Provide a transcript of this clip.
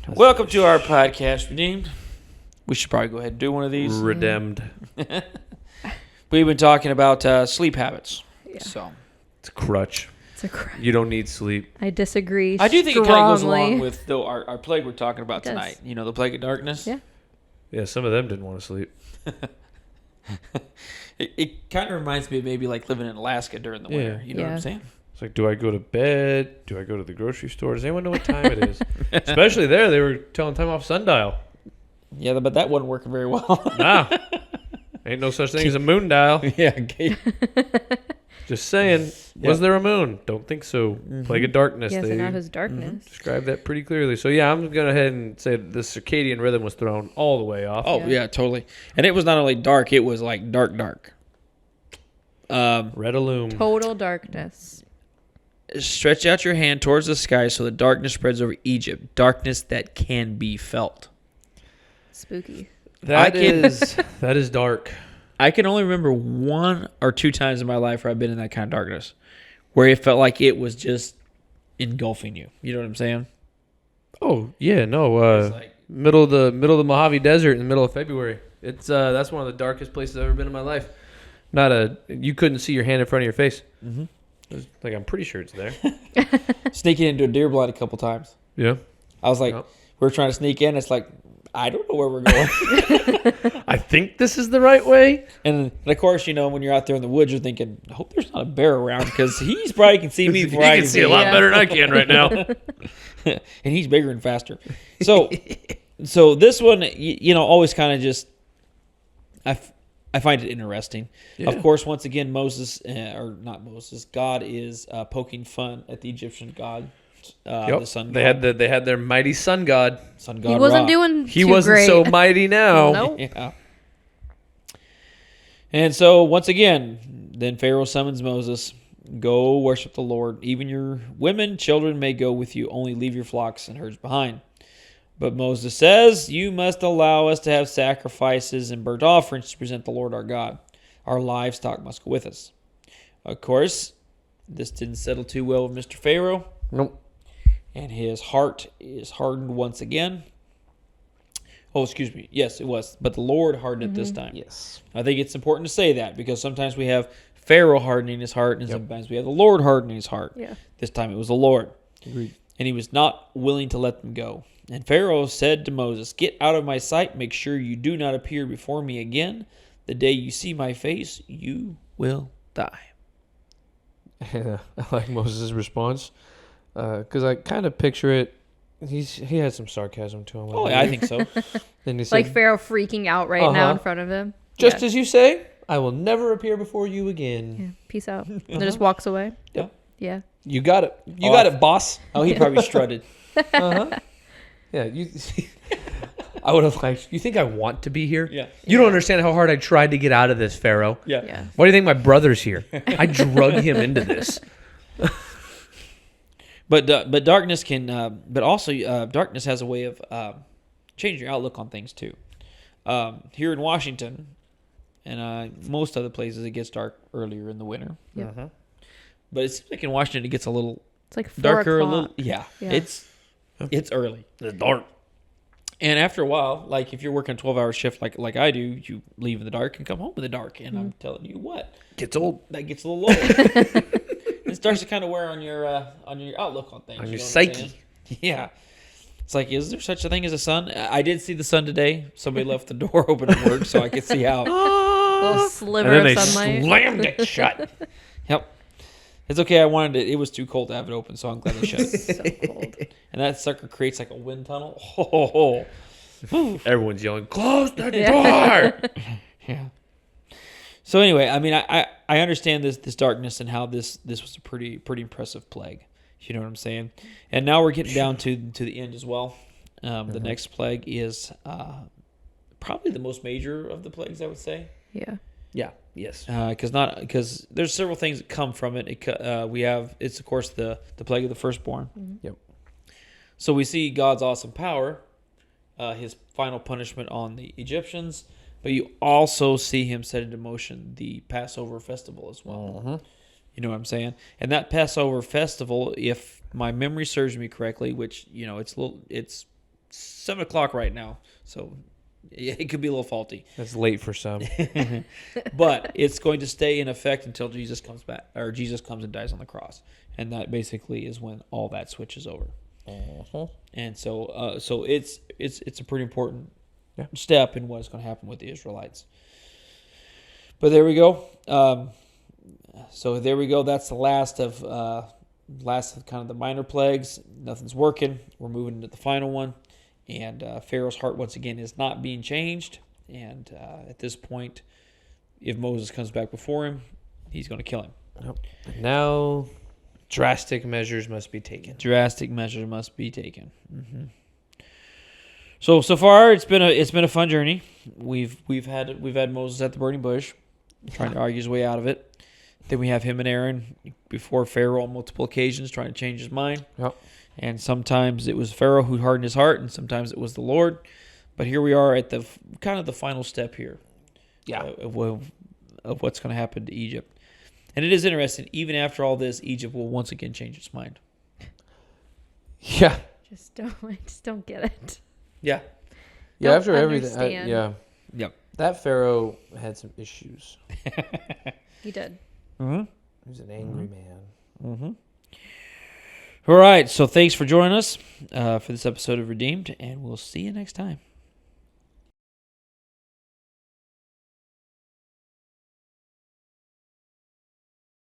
Welcome to our podcast, Redeemed. We should probably go ahead and do one of these. Redeemed. We've been talking about sleep habits. Yeah. So It's a crutch. It's a crap. You don't need sleep. I disagree. I do think it kind of goes along strongly. with our plague we're talking about It does. tonight. You know, the plague of darkness. Yeah. Yeah, some of them didn't want to sleep. It kind of reminds me of maybe like living in Alaska during the winter. Yeah. You know what I'm Yeah. saying? It's like, do I go to bed? Do I go to the grocery store? Does anyone know what time it is? Especially there, they were telling time off sundial. Yeah, but that wasn't working very well. Nah. Ain't no such thing as a moon dial. Yeah. Just saying. Yeah. Was there a moon? Don't think so. Plague of darkness. Yes, They and that is darkness. described that pretty clearly. So, yeah, I'm going to go ahead and say the circadian rhythm was thrown all the way off. Oh, Yeah. yeah, totally. And it was not only dark, it was like dark. Red illume. Total darkness. Stretch out your hand towards the sky so the darkness spreads over Egypt. Darkness that can be felt. Spooky. That can- is dark. I can only remember one or two times in my life where I've been in that kind of darkness, where it felt like it was just engulfing you. You know what I'm saying? Oh, yeah, no. It's like- middle of the Mojave Desert in the middle of February. It's that's one of the darkest places I've ever been in my life. You couldn't see your hand in front of your face. Mm-hmm. Like, I'm pretty sure it's there. Sneaking into a deer blind a couple times. Yeah. I was like, Yep. we were trying to sneak in. It's like, I don't know where we're going. I think this is the right way. And of course, you know, when you're out there in the woods, you're thinking, I hope there's not a bear around because he's probably can see me He before I can see a lot Yeah. better than I can right now. and he's bigger and faster. So, so this one, you know, always kind of just, I find it interesting. Yeah. Of course, once again, Moses, or not Moses, God is poking fun at the Egyptian god, the sun god. They had their mighty sun god. Sun god He wasn't Ra. doing He too wasn't great. so mighty now. Nope. Yeah. And so, once again, then Pharaoh summons Moses, go worship the Lord. Even your women, children may go with you. Only leave your flocks and herds behind. But Moses says, you must allow us to have sacrifices and burnt offerings to present the Lord our God. Our livestock must go with us. Of course, this didn't settle too well with Mr. Pharaoh, Nope. and his heart is hardened once again. Oh, excuse me. Yes, it was. But the Lord hardened it this time. Yes. I think it's important to say that because sometimes we have Pharaoh hardening his heart, and sometimes we have the Lord hardening his heart. Yeah. This time it was the Lord. Agreed. And he was not willing to let them go. And Pharaoh said to Moses, get out of my sight. Make sure you do not appear before me again. The day you see my face, you will die. Yeah, I like Moses' response because I kind of picture it. He had some sarcasm to him. Oh, yeah, I think so. And he said, Like Pharaoh freaking out right now in Uh-huh. front of him. just Yeah. as you say, I will never appear before you again. Yeah. Peace out. And then just walks away. Yeah. Yeah. You got it. You Oh, got I- it, boss. Oh, he probably strutted. Uh-huh. Yeah, you. I would have liked. You think I want to be here? Yeah. You don't understand how hard I tried to get out of this, Pharaoh. Yeah. Yeah. Why do you think my brother's here? I drug him into this. But darkness can, but also darkness has a way of changing your outlook on things too. Here in Washington, and most other places, it gets dark earlier in the winter. Yep. Uh-huh. But it seems like in Washington, it gets a little It's like 4 darker. A o'clock. little, yeah. Yeah. It's early. It's dark. And after a while, like if you're working a 12-hour shift like I do, you leave in the dark and come home in the dark. And I'm telling you what, Gets old. that gets a little low. It starts to kind of wear on your outlook on things. On you your know what I'm psyche. saying? Yeah. It's like, is there such a thing as a sun? I did see the sun today. Somebody left the door open at work so I could see out. Little And sliver then of they sunlight. slammed it shut. Yep. It's okay. I wanted it. It was too cold to have it open, so I'm glad they shut it. So cold. And that sucker creates like a wind tunnel. Oh, Everyone's yelling, "Close the Yeah. door!" yeah. So anyway, I mean, I understand this darkness and how this was a pretty impressive plague. You know what I'm saying? And now we're getting down to the end as well. The next plague is probably the most major of the plagues, I would say. Yeah. Yeah. Yes. Because there's several things that come from it. It's of course the plague of the firstborn. Yep. So we see God's awesome power, his final punishment on the Egyptians, but you also see him set into motion the Passover festival as well. Uh-huh. You know what I'm saying? And that Passover festival, if my memory serves me correctly, which it's 7 o'clock right now, so yeah, it could be a little faulty. That's late for some. But it's going to stay in effect until Jesus comes back, or Jesus comes and dies on the cross, and that basically is when all that switches over. And so it's a pretty important step in what is going to happen with the Israelites. But there we go. So there we go. That's the last of kind of the minor plagues. Nothing's working. We're moving into the final one. And Pharaoh's heart, once again, is not being changed. And at this point, if Moses comes back before him, he's going to kill him. Yep. Now, drastic measures must be taken. Drastic measures must be taken. Mm-hmm. So far, it's been a fun journey. We've had Moses at the burning bush, trying to argue his way out of it. Then we have him and Aaron before Pharaoh on multiple occasions, trying to change his mind. Yep. And sometimes it was Pharaoh who hardened his heart, and sometimes it was the Lord. But here we are at the kind of the final step here, of what's going to happen to Egypt. And it is interesting. Even after all this, Egypt will once again change its mind. Yeah. Just don't get it. Yeah. Yeah. Don't After everything. understand. Yep. That Pharaoh had some issues. He did. Mm-hmm. He was an angry man. Mm-hmm. All right. So thanks for joining us for this episode of Redeemed, and we'll see you next time.